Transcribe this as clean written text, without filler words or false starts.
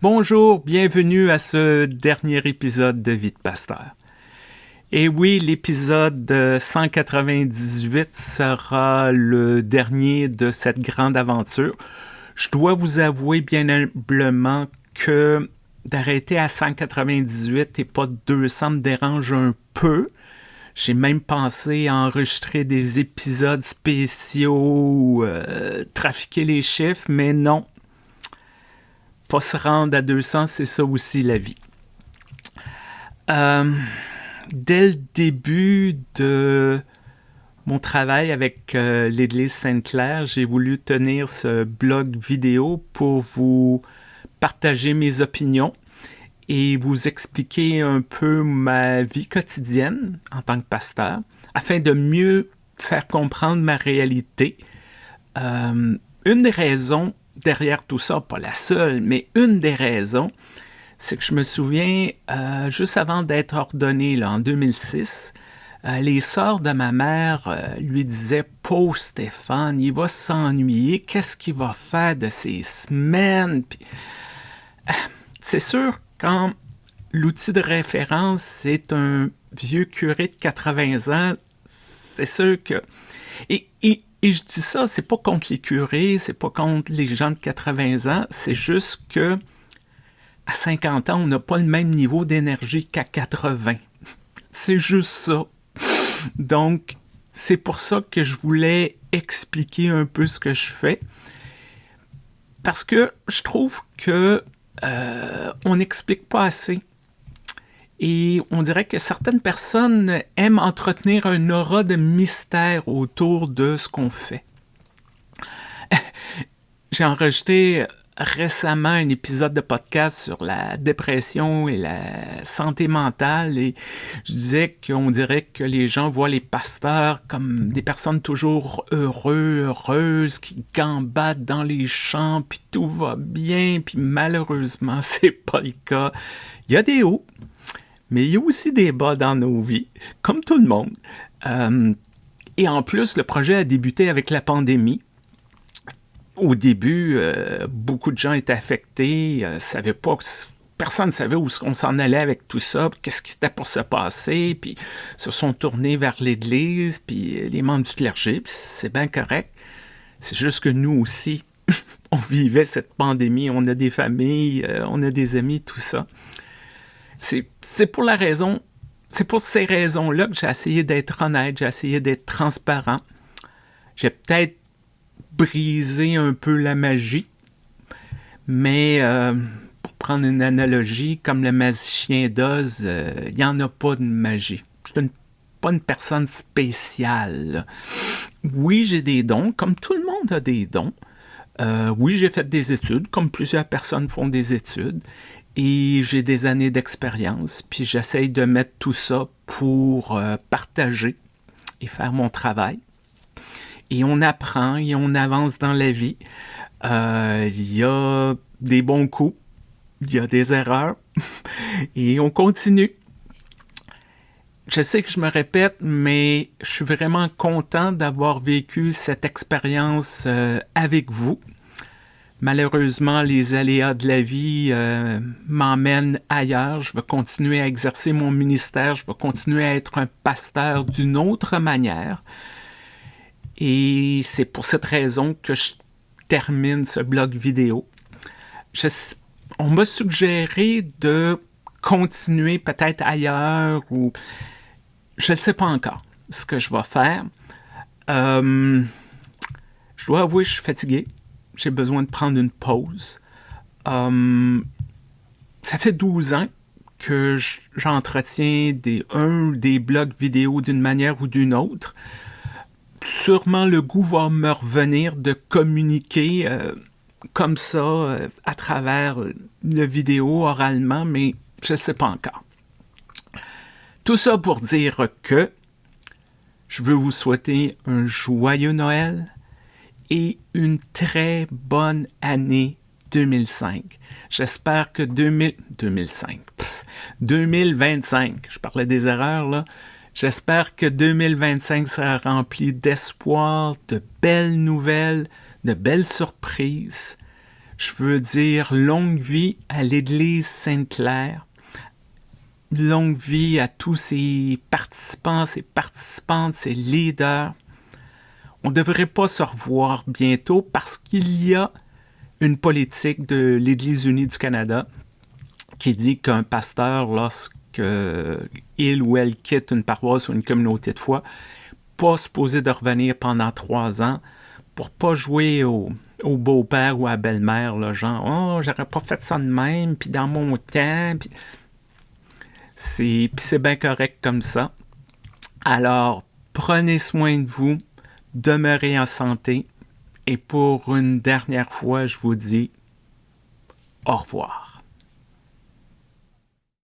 Bonjour, bienvenue à ce dernier épisode de Vie de Pasteur. Et oui, l'épisode 198 sera le dernier de cette grande aventure. Je dois vous avouer bien humblement que d'arrêter à 198 et pas 200 me dérange un peu. J'ai même pensé à enregistrer des épisodes spéciaux, trafiquer les chiffres, mais non. Pas se rendre à 200, c'est ça aussi la vie. Dès le début de mon travail avec l'Église Sainte-Claire, j'ai voulu tenir ce blog vidéo pour vous partager mes opinions et vous expliquer un peu ma vie quotidienne en tant que pasteur, afin de mieux faire comprendre ma réalité. Une des raisons derrière tout ça, pas la seule, mais une des raisons, c'est que je me souviens, juste avant d'être ordonné, là, en 2006, les sœurs de ma mère lui disaient « Pauvre Stéphane, il va s'ennuyer, qu'est-ce qu'il va faire de ces semaines? » Puis, c'est sûr, quand l'outil de référence, c'est un vieux curé de 80 ans, c'est sûr que... Et je dis ça, c'est pas contre les curés, c'est pas contre les gens de 80 ans, c'est juste que à 50 ans, on n'a pas le même niveau d'énergie qu'à 80. C'est juste ça. Donc, c'est pour ça que je voulais expliquer un peu ce que je fais. Parce que je trouve que on n'explique pas assez. Et on dirait que certaines personnes aiment entretenir un aura de mystère autour de ce qu'on fait. J'ai enregistré récemment un épisode de podcast sur la dépression et la santé mentale et je disais qu'on dirait que les gens voient les pasteurs comme des personnes toujours heureuses, qui gambadent dans les champs, puis tout va bien, puis malheureusement, c'est pas le cas. Il y a des hauts, mais il y a aussi des bas dans nos vies, comme tout le monde. Et en plus, le projet a débuté avec la pandémie. Au début, beaucoup de gens étaient affectés, savaient pas, personne ne savait où on s'en allait avec tout ça, qu'est-ce qui était pour se passer, puis se sont tournés vers l'Église, puis les membres du clergé, puis c'est bien correct. C'est juste que nous aussi, on vivait cette pandémie, on a des familles, on a des amis, tout ça. C'est pour ces raisons-là que j'ai essayé d'être honnête, j'ai essayé d'être transparent. J'ai peut-être brisé un peu la magie, mais pour prendre une analogie, comme le magicien d'Oz, il n'y en a pas de magie. Je ne suis pas une personne spéciale. Oui, j'ai des dons, comme tout le monde a des dons. Oui, j'ai fait des études, comme plusieurs personnes font des études. Et j'ai des années d'expérience, puis j'essaye de mettre tout ça pour partager et faire mon travail. Et on apprend et on avance dans la vie. Il y a des bons coups, il y a des erreurs, et on continue. Je sais que je me répète, mais je suis vraiment content d'avoir vécu cette expérience avec vous. Malheureusement, les aléas de la vie m'emmènent ailleurs. Je vais continuer à exercer mon ministère. Je vais continuer à être un pasteur d'une autre manière. Et c'est pour cette raison que je termine ce blog vidéo. On m'a suggéré de continuer peut-être ailleurs ou je ne sais pas encore ce que je vais faire. Je dois avouer que je suis fatigué. J'ai besoin de prendre une pause. Ça fait 12 ans que j'entretiens des blogs vidéo d'une manière ou d'une autre. Sûrement le goût va me revenir de communiquer comme ça à travers la vidéo oralement, mais je ne sais pas encore. Tout ça pour dire que je veux vous souhaiter un joyeux Noël et une très bonne année 2005. J'espère que 2025, je parlais des erreurs là, j'espère que 2025 sera rempli d'espoir, de belles nouvelles, de belles surprises. Je veux dire longue vie à l'Église Sainte-Claire, longue vie à tous ces participants, ces participantes, ces leaders. On ne devrait pas se revoir bientôt parce qu'il y a une politique de l'Église unie du Canada qui dit qu'un pasteur, lorsqu'il ou elle quitte une paroisse ou une communauté de foi, pas supposé de revenir pendant 3 ans pour pas jouer au beau-père ou à la belle-mère, là, genre « Oh, j'aurais pas fait ça de même, puis dans mon temps... » Puis c'est bien correct comme ça. Alors, prenez soin de vous, demeurez en santé, et pour une dernière fois, je vous dis au revoir.